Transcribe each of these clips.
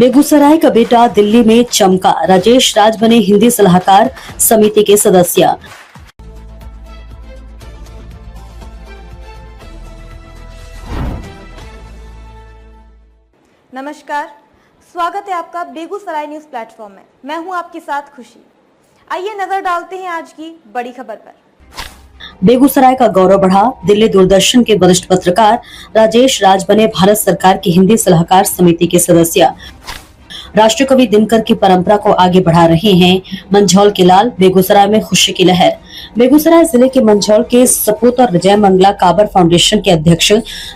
बेगूसराय का बेटा दिल्ली में चमका, राजेश राज बने हिंदी सलाहकार समिति के सदस्य। नमस्कार, स्वागत है आपका बेगूसराय न्यूज प्लेटफॉर्म में। मैं हूं आपके साथ खुशी। आइए नजर डालते हैं आज की बड़ी खबर पर। बेगूसराय का गौरव बढ़ा, दिल्ली दूरदर्शन के वरिष्ठ पत्रकार राजेश राज बने भारत सरकार की हिंदी सलाहकार समिति के सदस्य। राष्ट्रकवि दिनकर की परंपरा को आगे बढ़ा रहे हैं मंझौल के लाल, बेगूसराय में खुशी की लहर। बेगूसराय जिले के मंझौल के सपूत और जय मंगला काबर फाउंडेशन के अध्यक्ष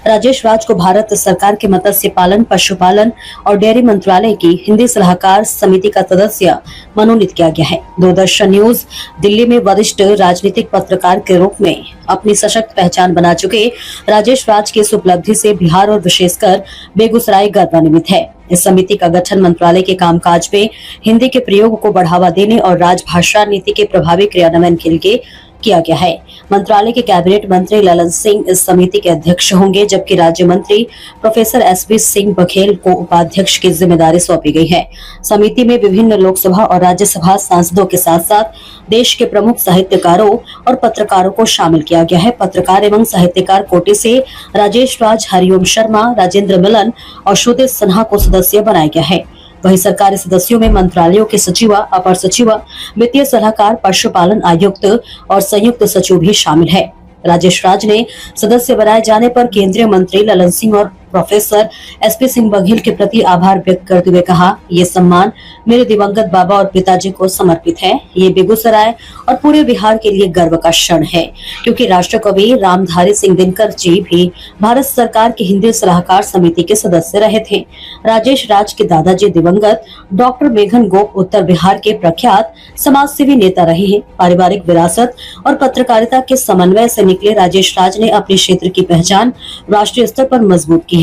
राजेश राज को भारत सरकार के मत्स्य पालन, पशुपालन और डेयरी मंत्रालय की हिंदी सलाहकार समिति का सदस्य मनोनीत किया गया है। दूरदर्शन न्यूज दिल्ली में वरिष्ठ राजनीतिक पत्रकार के रूप में अपनी सशक्त पहचान बना चुके राजेश राज की इस उपलब्धि से बिहार और विशेषकर बेगूसराय गौरवान्वित है। इस समिति का गठन मंत्रालय के कामकाज में हिंदी के प्रयोग को बढ़ावा देने और राजभाषा नीति के प्रभावी क्रियान्वयन के लिए किया गया है। मंत्रालय के कैबिनेट मंत्री ललन सिंह इस समिति के अध्यक्ष होंगे, जबकि राज्य मंत्री प्रोफेसर एसपी सिंह बघेल को उपाध्यक्ष की जिम्मेदारी सौंपी गई है। समिति में विभिन्न लोकसभा और राज्यसभा सांसदों के साथ साथ देश के प्रमुख साहित्यकारों और पत्रकारों को शामिल किया गया है। पत्रकार एवं साहित्यकार कोटि से राजेश राज, हरिओम शर्मा, राजेंद्र मिलन और सुदेश सिन्हा को सदस्य बनाया गया है। वहीं सरकारी सदस्यों में मंत्रालयों के सचिव, अपर सचिव, वित्तीय सलाहकार, पशुपालन आयुक्त और संयुक्त सचिव भी शामिल है। राजेश राज ने सदस्य बनाए जाने पर केंद्रीय मंत्री ललन सिंह और प्रोफेसर एसपी सिंह बघेल के प्रति आभार व्यक्त करते हुए कहा, ये सम्मान मेरे दिवंगत बाबा और पिताजी को समर्पित है। ये बेगूसराय और पूरे बिहार के लिए गर्व का क्षण है, क्योंकि राष्ट्रकवि रामधारी सिंह दिनकर जी भी भारत सरकार की हिंदी सलाहकार समिति के सदस्य रहे थे। राजेश राज के दादाजी दिवंगत डॉक्टर मेघन गोप उत्तर बिहार के प्रख्यात समाजसेवी नेता रहे हैं। पारिवारिक विरासत और पत्रकारिता के समन्वय से निकले राजेश राज ने अपने क्षेत्र की पहचान राष्ट्रीय स्तर पर मजबूत की है।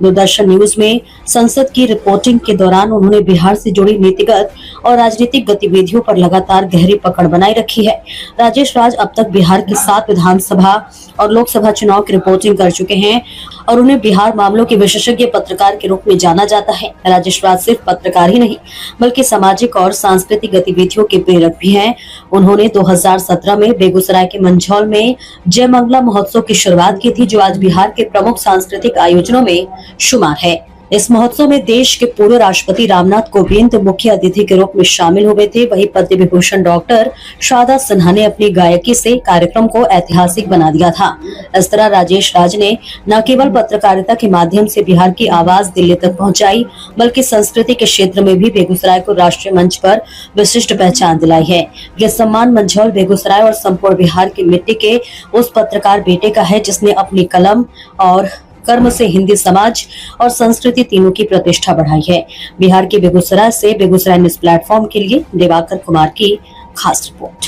दूरदर्शन न्यूज में संसद की रिपोर्टिंग के दौरान उन्होंने बिहार से जुड़ी नीतिगत और राजनीतिक गतिविधियों पर लगातार गहरी पकड़ बनाए रखी है। राजेश राज अब तक बिहार के 7 विधानसभा और लोकसभा चुनाव की रिपोर्टिंग कर चुके हैं और उन्हें बिहार मामलों के विशेषज्ञ पत्रकार के रूप में जाना जाता है। राजेश राज सिर्फ पत्रकार ही नहीं, बल्कि सामाजिक और सांस्कृतिक गतिविधियों के प्रेरक भी हैं। उन्होंने 2017 में बेगूसराय के मंझौल में जय मंगला महोत्सव की शुरुआत की थी, जो आज बिहार के प्रमुख सांस्कृतिक आयोजनों में शुमार है। इस महोत्सव में देश के पूर्व राष्ट्रपति रामनाथ कोविंद मुख्य अतिथि के रूप में शामिल हुए थे। वहीं पद्म विभूषण डॉक्टर शारदा सिन्हा ने अपनी गायकी से कार्यक्रम को ऐतिहासिक बना दिया था। इस तरह राजेश राज ने न केवल पत्रकारिता के माध्यम से बिहार की आवाज दिल्ली तक पहुंचाई, बल्कि संस्कृति के क्षेत्र में भी बेगूसराय को राष्ट्रीय मंच पर विशिष्ट पहचान दिलाई है। यह सम्मान मंझौल, बेगूसराय और संपूर्ण बिहार की मिट्टी के उस पत्रकार बेटे का है, जिसने अपनी कलम और कर्म से हिंदी समाज और संस्कृति तीनों की प्रतिष्ठा बढ़ाई है। बिहार के बेगूसराय से बेगूसराय न्यूज प्लेटफॉर्म के लिए दिवाकर कुमार की खास रिपोर्ट।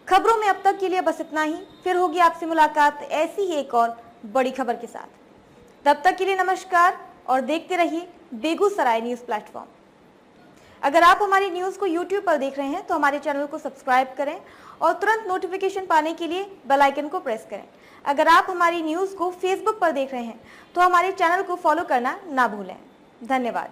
खबरों में अब तक के लिए बस इतना ही। फिर होगी आपसे मुलाकात ऐसी ही एक और बड़ी खबर के साथ। तब तक के लिए नमस्कार और देखते रहिए बेगूसराय न्यूज प्लेटफॉर्म। अगर आप हमारी न्यूज को YouTube पर देख रहे हैं तो हमारे चैनल को सब्सक्राइब करें और तुरंत नोटिफिकेशन पाने के लिए बेल आइकन को प्रेस करें। अगर आप हमारी न्यूज को Facebook पर देख रहे हैं तो हमारे चैनल को फॉलो करना ना भूलें। धन्यवाद।